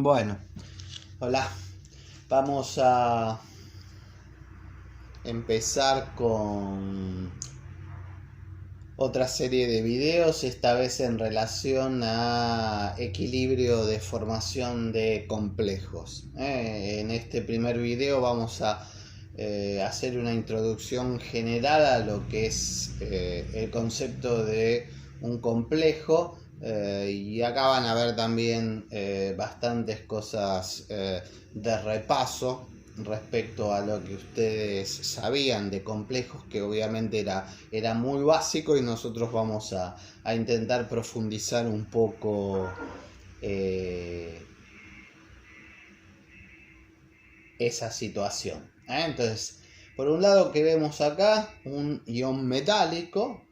Bueno, hola. Vamos a empezar con otra serie de videos, esta vez en relación a equilibrio de formación de complejos. En este primer video vamos a hacer una introducción general a lo que es el concepto de un complejo. Y acá van a ver también bastantes cosas de repaso respecto a lo que ustedes sabían de complejos, que obviamente era muy básico, y nosotros vamos a intentar profundizar un poco esa situación. Entonces, por un lado, que vemos acá un ion metálico.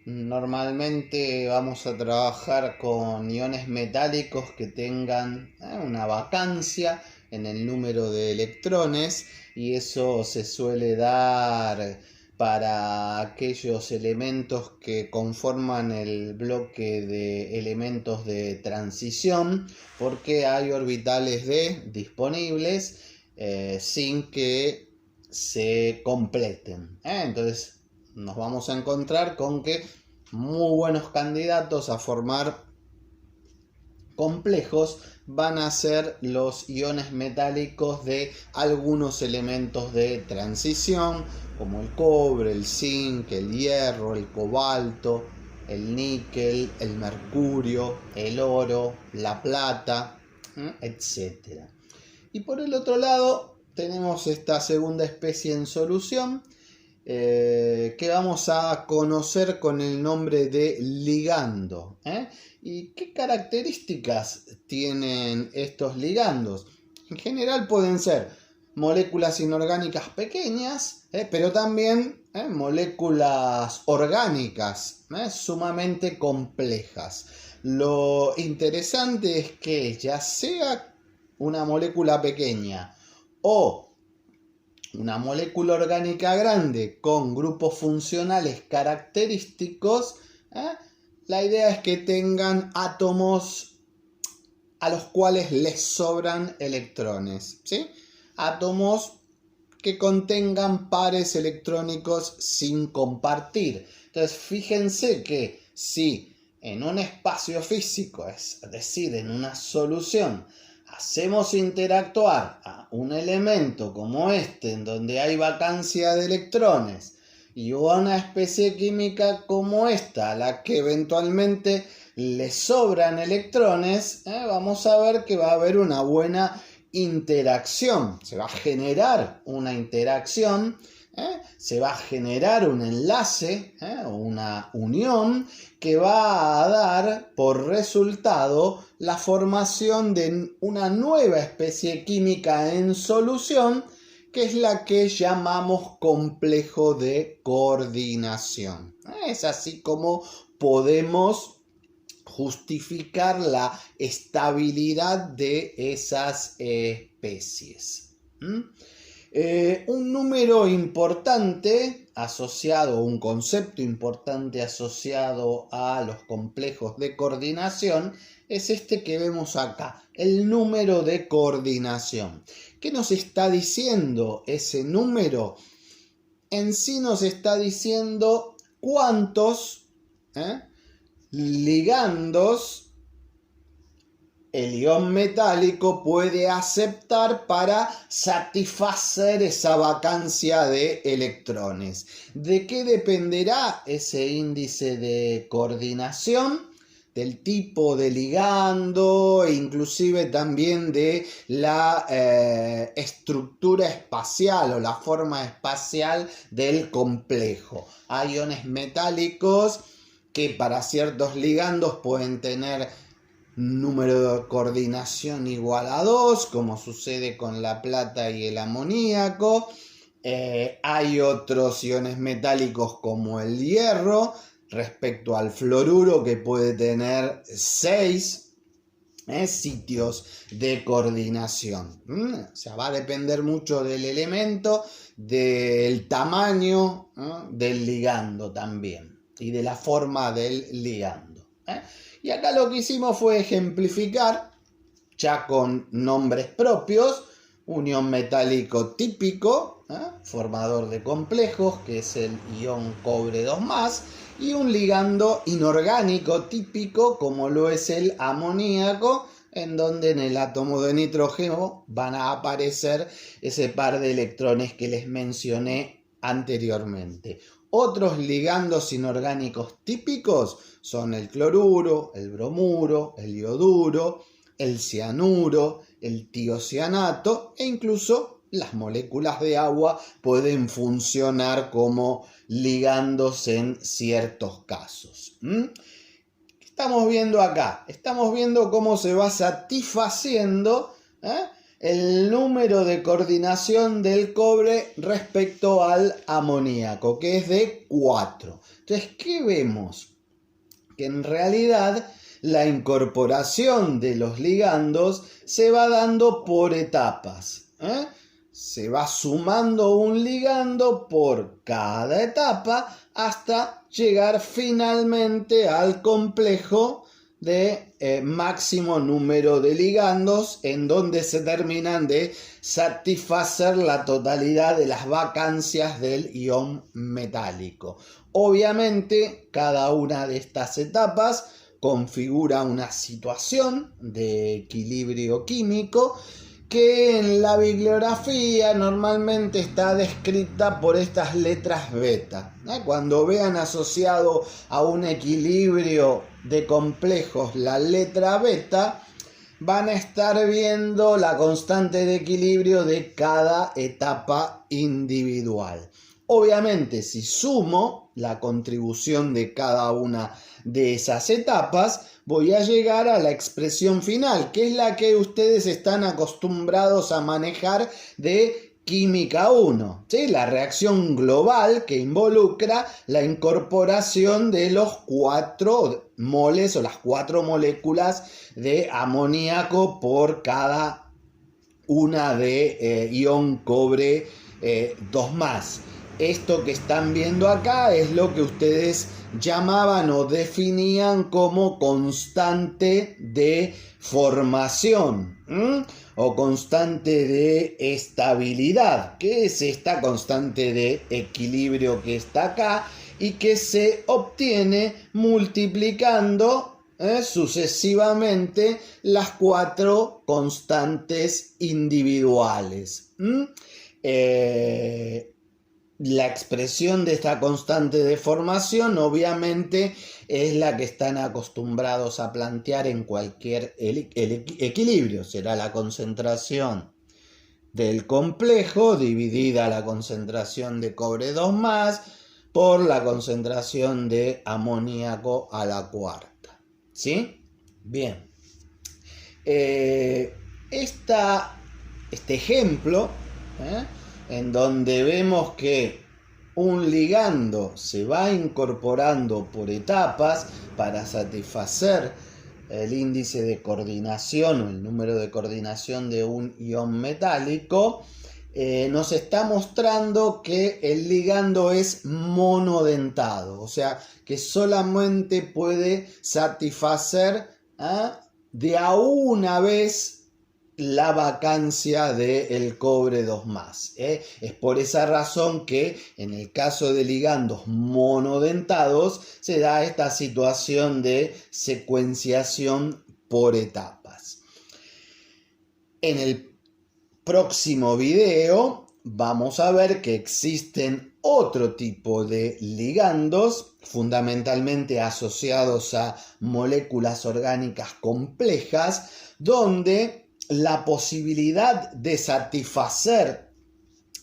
Normalmente vamos a trabajar con iones metálicos que tengan una vacancia en el número de electrones, y eso se suele dar para aquellos elementos que conforman el bloque de elementos de transición, porque hay orbitales D disponibles sin que se completen. Entonces nos vamos a encontrar con que muy buenos candidatos a formar complejos van a ser los iones metálicos de algunos elementos de transición, como el cobre, el zinc, el hierro, el cobalto, el níquel, el mercurio, el oro, la plata, etc. Y por el otro lado tenemos esta segunda especie en solución, que vamos a conocer con el nombre de ligando. ¿Y qué características tienen estos ligandos? En general pueden ser moléculas inorgánicas pequeñas, pero también moléculas orgánicas sumamente complejas. Lo interesante es que ya sea una molécula pequeña o una molécula orgánica grande con grupos funcionales característicos, la idea es que tengan átomos a los cuales les sobran electrones, ¿sí? Átomos que contengan pares electrónicos sin compartir. Entonces, fíjense que si en un espacio físico, es decir, en una solución, hacemos interactuar a un elemento como este, en donde hay vacancia de electrones, y una especie química como esta, a la que eventualmente le sobran electrones, vamos a ver que va a haber una buena interacción. Se va a generar una interacción, se va a generar un enlace o una unión que va a dar por resultado la formación de una nueva especie química en solución, que es la que llamamos complejo de coordinación. Es así como podemos justificar la estabilidad de esas especies. Un número importante asociado, un concepto importante asociado a los complejos de coordinación es este que vemos acá, el número de coordinación. ¿Qué nos está diciendo ese número? En sí nos está diciendo cuántos ligandos el ion metálico puede aceptar para satisfacer esa vacancia de electrones. ¿De qué dependerá ese índice de coordinación? Del tipo de ligando e inclusive también de la estructura espacial o la forma espacial del complejo. Hay iones metálicos que para ciertos ligandos pueden tener número de coordinación igual a 2, como sucede con la plata y el amoníaco. Hay otros iones metálicos como el hierro respecto al fluoruro, que puede tener 6 sitios de coordinación. O sea, va a depender mucho del elemento, del tamaño del ligando también y de la forma del ligando. Y acá lo que hicimos fue ejemplificar, ya con nombres propios, un ion metálico típico, formador de complejos, que es el ion cobre 2+, y un ligando inorgánico típico, como lo es el amoníaco, en donde en el átomo de nitrógeno van a aparecer ese par de electrones que les mencioné anteriormente. Otros ligandos inorgánicos típicos son el cloruro, el bromuro, el ioduro, el cianuro, el tiocianato e incluso las moléculas de agua pueden funcionar como ligandos en ciertos casos. ¿Qué estamos viendo acá? Estamos viendo cómo se va satisfaciendo el número de coordinación del cobre respecto al amoníaco, que es de 4. Entonces, ¿qué vemos? Que en realidad la incorporación de los ligandos se va dando por etapas. Se va sumando un ligando por cada etapa hasta llegar finalmente al complejo de máximo número de ligandos, en donde se terminan de satisfacer la totalidad de las vacancias del ion metálico. Obviamente, cada una de estas etapas configura una situación de equilibrio químico que en la bibliografía normalmente está descrita por estas letras beta. Cuando vean asociado a un equilibrio de complejos la letra beta, van a estar viendo la constante de equilibrio de cada etapa individual. Obviamente, si sumo la contribución de cada una de esas etapas, voy a llegar a la expresión final, que es la que ustedes están acostumbrados a manejar de química 1, ¿sí? La reacción global que involucra la incorporación de los 4 moles o las 4 moléculas de amoníaco por cada una de ion cobre 2+. Esto que están viendo acá es lo que ustedes llamaban o definían como constante de formación o constante de estabilidad, que es esta constante de equilibrio que está acá y que se obtiene multiplicando sucesivamente las 4 constantes individuales. La expresión de esta constante de formación obviamente es la que están acostumbrados a plantear en cualquier equilibrio. Será la concentración del complejo dividida la concentración de cobre 2+ por la concentración de amoníaco a la cuarta. ¿Sí? Bien. Este ejemplo, en donde vemos que un ligando se va incorporando por etapas para satisfacer el índice de coordinación o el número de coordinación de un ion metálico, nos está mostrando que el ligando es monodentado, o sea que solamente puede satisfacer de a una vez la vacancia del cobre 2+. Es por esa razón que en el caso de ligandos monodentados se da esta situación de secuenciación por etapas. En el próximo video vamos a ver que existen otro tipo de ligandos, fundamentalmente asociados a moléculas orgánicas complejas, donde la posibilidad de satisfacer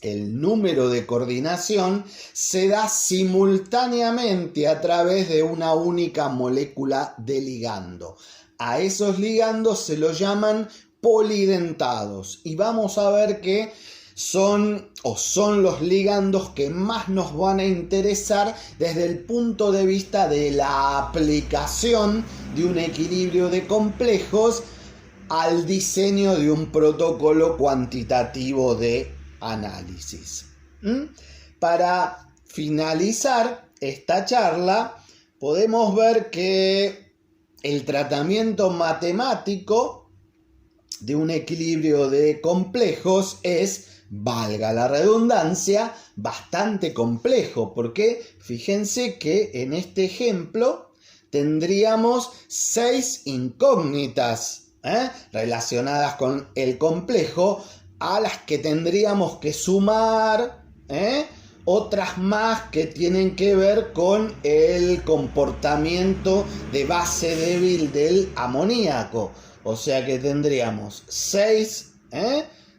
el número de coordinación se da simultáneamente a través de una única molécula de ligando. A esos ligandos se los llaman polidentados y vamos a ver que son los ligandos que más nos van a interesar desde el punto de vista de la aplicación de un equilibrio de complejos al diseño de un protocolo cuantitativo de análisis. Para finalizar esta charla, podemos ver que el tratamiento matemático de un equilibrio de complejos es, valga la redundancia, bastante complejo, porque fíjense que en este ejemplo tendríamos 6 incógnitas relacionadas con el complejo, a las que tendríamos que sumar otras más que tienen que ver con el comportamiento de base débil del amoníaco. O sea que tendríamos 6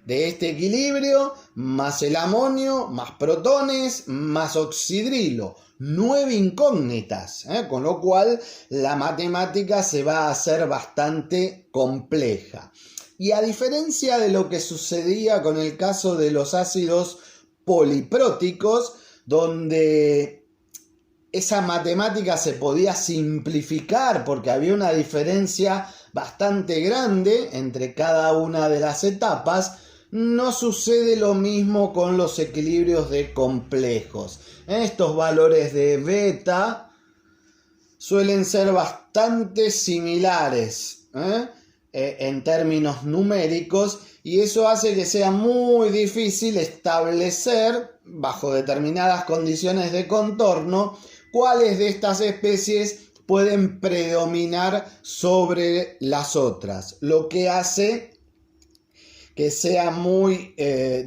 de este equilibrio, más el amonio, más protones, más oxidrilo. 9 incógnitas, con lo cual la matemática se va a hacer bastante compleja. Y a diferencia de lo que sucedía con el caso de los ácidos polipróticos, donde esa matemática se podía simplificar porque había una diferencia bastante grande entre cada una de las etapas, no sucede lo mismo con los equilibrios de complejos. Estos valores de beta suelen ser bastante similares en términos numéricos, y eso hace que sea muy difícil establecer, bajo determinadas condiciones de contorno, cuáles de estas especies pueden predominar sobre las otras, lo que hace que sea muy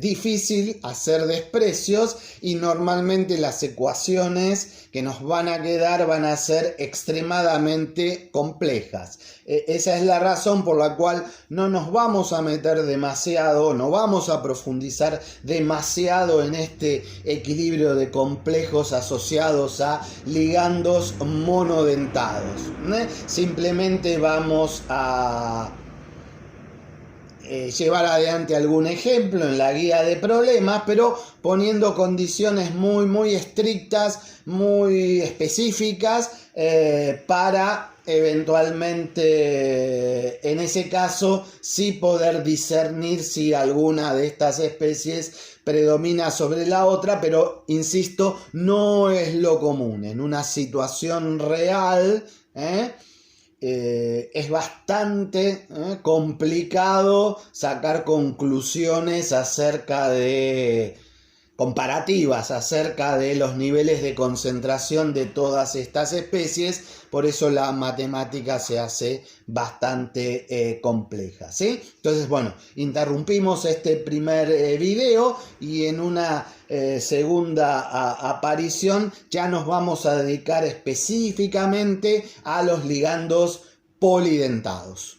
difícil hacer desprecios, y normalmente las ecuaciones que nos van a quedar van a ser extremadamente complejas. Esa es la razón por la cual no nos vamos a meter demasiado, no vamos a profundizar demasiado en este equilibrio de complejos asociados a ligandos monodentados. Simplemente vamos a llevar adelante algún ejemplo en la guía de problemas, pero poniendo condiciones muy estrictas, muy específicas, para eventualmente, en ese caso, sí poder discernir si alguna de estas especies predomina sobre la otra, pero insisto, no es lo común. En una situación real, es bastante complicado sacar conclusiones comparativas acerca de los niveles de concentración de todas estas especies. Por eso la matemática se hace bastante compleja, ¿sí? Entonces, bueno, interrumpimos este primer video, y en una segunda aparición ya nos vamos a dedicar específicamente a los ligandos polidentados.